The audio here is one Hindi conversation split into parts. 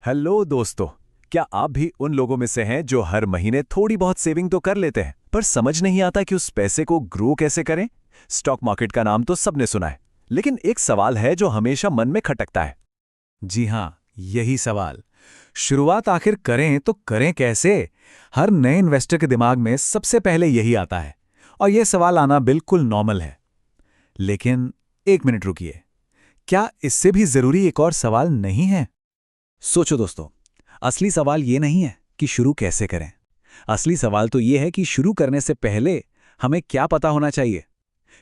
हेलो दोस्तों। क्या आप भी उन लोगों में से हैं जो हर महीने थोड़ी बहुत सेविंग तो कर लेते हैं पर समझ नहीं आता कि उस पैसे को ग्रो कैसे करें? स्टॉक मार्केट का नाम तो सबने सुना है, लेकिन एक सवाल है जो हमेशा मन में खटकता है। जी हाँ, यही सवाल। शुरुआत आखिर करें तो करें कैसे? हर नए इन्वेस्टर के दिमाग में सबसे पहले यही आता है। और यह सवाल आना बिल्कुल नॉर्मल है। लेकिन एक मिनट रुकिए, क्या इससे भी जरूरी एक और सवाल नहीं है? सोचो दोस्तों, असली सवाल ये नहीं है कि शुरू कैसे करें। असली सवाल तो ये है कि शुरू करने से पहले हमें क्या पता होना चाहिए।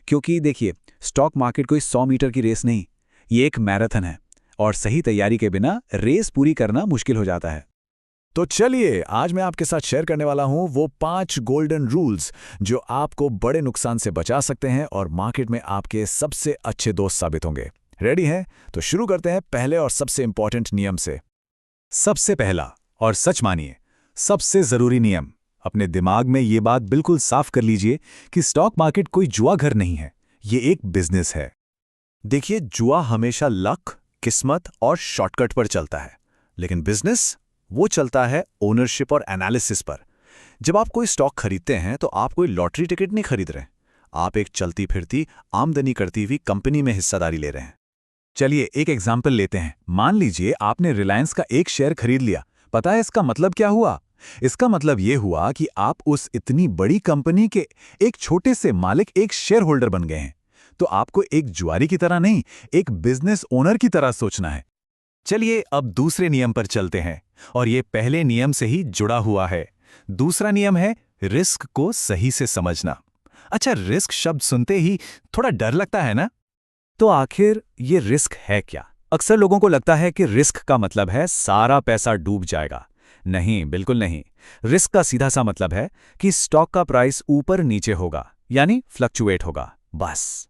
क्योंकि देखिए, स्टॉक मार्केट कोई 100 मीटर की रेस नहीं, ये एक मैराथन है। और सही तैयारी के बिना रेस पूरी करना मुश्किल हो जाता है। तो चलिए, आज मैं आपके साथ शेयर करने वाला हूं वो 5 गोल्डन रूल्स जो आपको बड़े नुकसान से बचा सकते हैं और मार्केट में आपके सबसे अच्छे दोस्त साबित होंगे। रेडी हैं? तो शुरू करते हैं पहले और सबसे इंपॉर्टेंट नियम से। सबसे पहला, और सच मानिए, सबसे जरूरी नियम, अपने दिमाग में ये बात बिल्कुल साफ कर लीजिए कि स्टॉक मार्केट कोई जुआ घर नहीं है, ये एक बिजनेस है। देखिए, जुआ हमेशा लक, किस्मत और शॉर्टकट पर चलता है, लेकिन बिजनेस वो चलता है ओनरशिप और एनालिसिस पर। जब आप कोई स्टॉक खरीदते हैं तो आप कोई लॉटरी टिकट नहीं खरीद रहे, आप एक चलती फिरती आमदनी करती हुई कंपनी में हिस्सेदारी ले रहे हैं। चलिए एक एग्जाम्पल लेते हैं। मान लीजिए आपने रिलायंस का एक शेयर खरीद लिया। पता है इसका मतलब क्या हुआ? इसका मतलब ये हुआ कि आप उस इतनी बड़ी कंपनी के एक छोटे से मालिक, एक शेयर होल्डर बन गए हैं। तो आपको एक जुआरी की तरह नहीं, एक बिजनेस ओनर की तरह सोचना है। चलिए अब दूसरे नियम पर चलते हैं, और ये पहले नियम से ही जुड़ा हुआ है। दूसरा नियम है रिस्क को सही से समझना। अच्छा, रिस्क शब्द सुनते ही थोड़ा डर लगता है ना? तो आखिर ये रिस्क है क्या? अक्सर लोगों को लगता है कि रिस्क का मतलब है सारा पैसा डूब जाएगा। नहीं, बिल्कुल नहीं। रिस्क का सीधा सा मतलब है कि स्टॉक का प्राइस ऊपर नीचे होगा, यानी फ्लक्चुएट होगा, बस।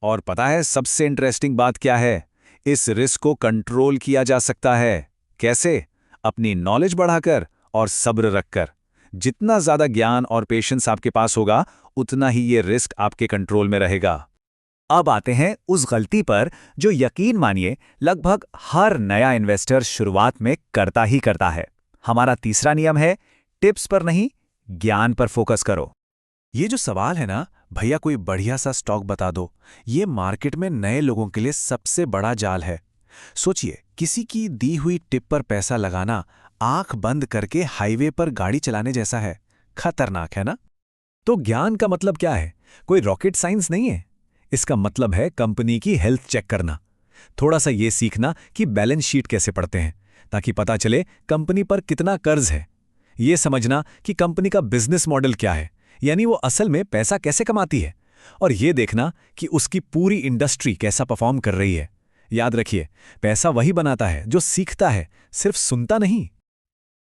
और पता है सबसे इंटरेस्टिंग बात क्या है? इस रिस्क को कंट्रोल किया जा सकता है। कैसे? अपनी नॉलेज बढ़ाकर और सब्र रखकर। जितना ज्यादा ज्ञान और पेशेंस आपके पास होगा, उतना ही ये रिस्क आपके कंट्रोल में रहेगा। अब आते हैं उस गलती पर जो यकीन मानिए लगभग हर नया इन्वेस्टर शुरुआत में करता ही करता है। हमारा तीसरा नियम है टिप्स पर नहीं, ज्ञान पर फोकस करो। ये जो सवाल है ना, भैया कोई बढ़िया सा स्टॉक बता दो, ये मार्केट में नए लोगों के लिए सबसे बड़ा जाल है। सोचिए, किसी की दी हुई टिप पर पैसा लगाना आंख बंद करके हाईवे पर गाड़ी चलाने जैसा है। खतरनाक है ना? तो ज्ञान का मतलब क्या है? कोई रॉकेट साइंस नहीं है। इसका मतलब है कंपनी की हेल्थ चेक करना, थोड़ा सा ये सीखना कि बैलेंस शीट कैसे पढ़ते हैं, ताकि पता चले कंपनी पर कितना कर्ज है। ये समझना कि कंपनी का बिजनेस मॉडल क्या है, यानी वो असल में पैसा कैसे कमाती है। और ये देखना कि उसकी पूरी इंडस्ट्री कैसा परफॉर्म कर रही है। याद रखिए, पैसा वही बनाता है जो सीखता है, सिर्फ सुनता नहीं।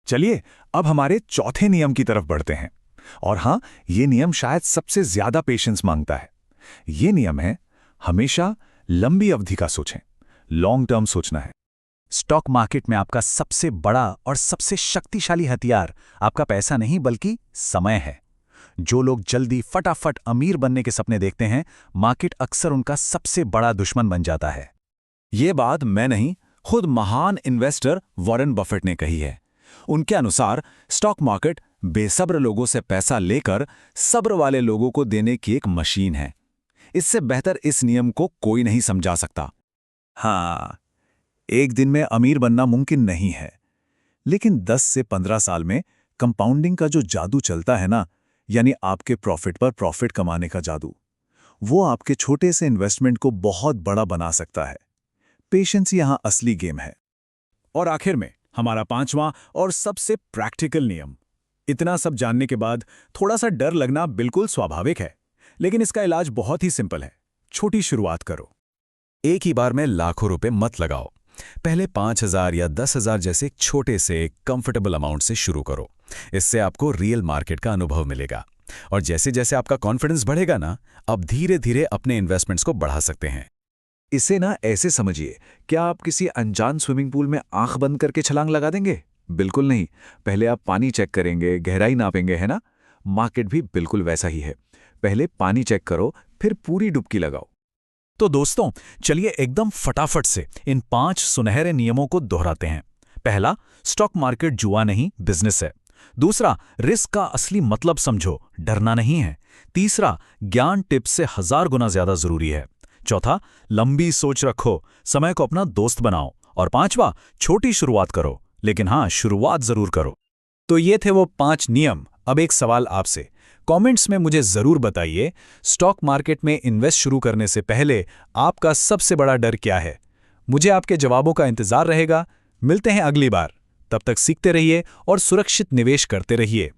चलिए अब हमारे चौथे नियम की तरफ बढ़ते हैं। और हां, ये नियम शायद सबसे ज्यादा पेशेंस मांगता है। ये नियम है हमेशा लंबी अवधि का सोचें, लॉन्ग टर्म सोचना है। स्टॉक मार्केट में आपका सबसे बड़ा और सबसे शक्तिशाली हथियार आपका पैसा नहीं बल्कि समय है। जो लोग जल्दी फटाफट अमीर बनने के सपने देखते हैं, मार्केट अक्सर उनका सबसे बड़ा दुश्मन बन जाता है। ये बात मैं नहीं, खुद महान इन्वेस्टर वॉरेन बफेट ने कही है। उनके अनुसार स्टॉक मार्केट बेसब्र लोगों से पैसा लेकर सब्र वाले लोगों को देने की एक मशीन है। इससे बेहतर इस नियम को कोई नहीं समझा सकता। हाँ, एक दिन में अमीर बनना मुमकिन नहीं है, लेकिन 10 से 15 साल में कंपाउंडिंग का जो जादू चलता है ना, यानी आपके प्रॉफिट पर प्रॉफिट कमाने का जादू, वो आपके छोटे से इन्वेस्टमेंट को बहुत बड़ा बना सकता है। पेशेंस यहां असली गेम है। और आखिर में हमारा पांचवां और सबसे प्रैक्टिकल नियम। इतना सब जानने के बाद थोड़ा सा डर लगना बिल्कुल स्वाभाविक है, लेकिन इसका इलाज बहुत ही सिंपल है। छोटी शुरुआत करो। एक ही बार में लाखों रुपए मत लगाओ। पहले 5,000 या 10,000 जैसे एक छोटे से कंफर्टेबल अमाउंट से शुरू करो। इससे आपको रियल मार्केट का अनुभव मिलेगा। और जैसे जैसे आपका कॉन्फिडेंस बढ़ेगा ना, अब धीरे धीरे अपने इन्वेस्टमेंट्स को बढ़ा सकते हैं। इसे ना ऐसे समझिए, क्या आप किसी अनजान स्विमिंग पूल में आंख बंद करके छलांग लगा देंगे? बिल्कुल नहीं। पहले आप पानी चेक करेंगे, गहराई नापेंगे, है ना? मार्केट भी बिल्कुल वैसा ही है। पहले पानी चेक करो, फिर पूरी डुबकी लगाओ। तो दोस्तों, चलिए एकदम फटाफट से इन 5 सुनहरे नियमों को दोहराते हैं। पहला, स्टॉक मार्केट जुआ नहीं, बिजनेस है। दूसरा, रिस्क का असली मतलब समझो, डरना नहीं है। तीसरा, ज्ञान टिप्स से 1000 गुना ज्यादा जरूरी है। चौथा, लंबी सोच रखो, समय को अपना दोस्त बनाओ। और पांचवा, छोटी शुरुआत करो, लेकिन हाँ, शुरुआत जरूर करो। तो ये थे वो 5 नियम। अब एक सवाल आपसे, कमेंट्स में मुझे जरूर बताइए, स्टॉक मार्केट में इन्वेस्ट शुरू करने से पहले आपका सबसे बड़ा डर क्या है? मुझे आपके जवाबों का इंतजार रहेगा। मिलते हैं अगली बार। तब तक सीखते रहिए और सुरक्षित निवेश करते रहिए।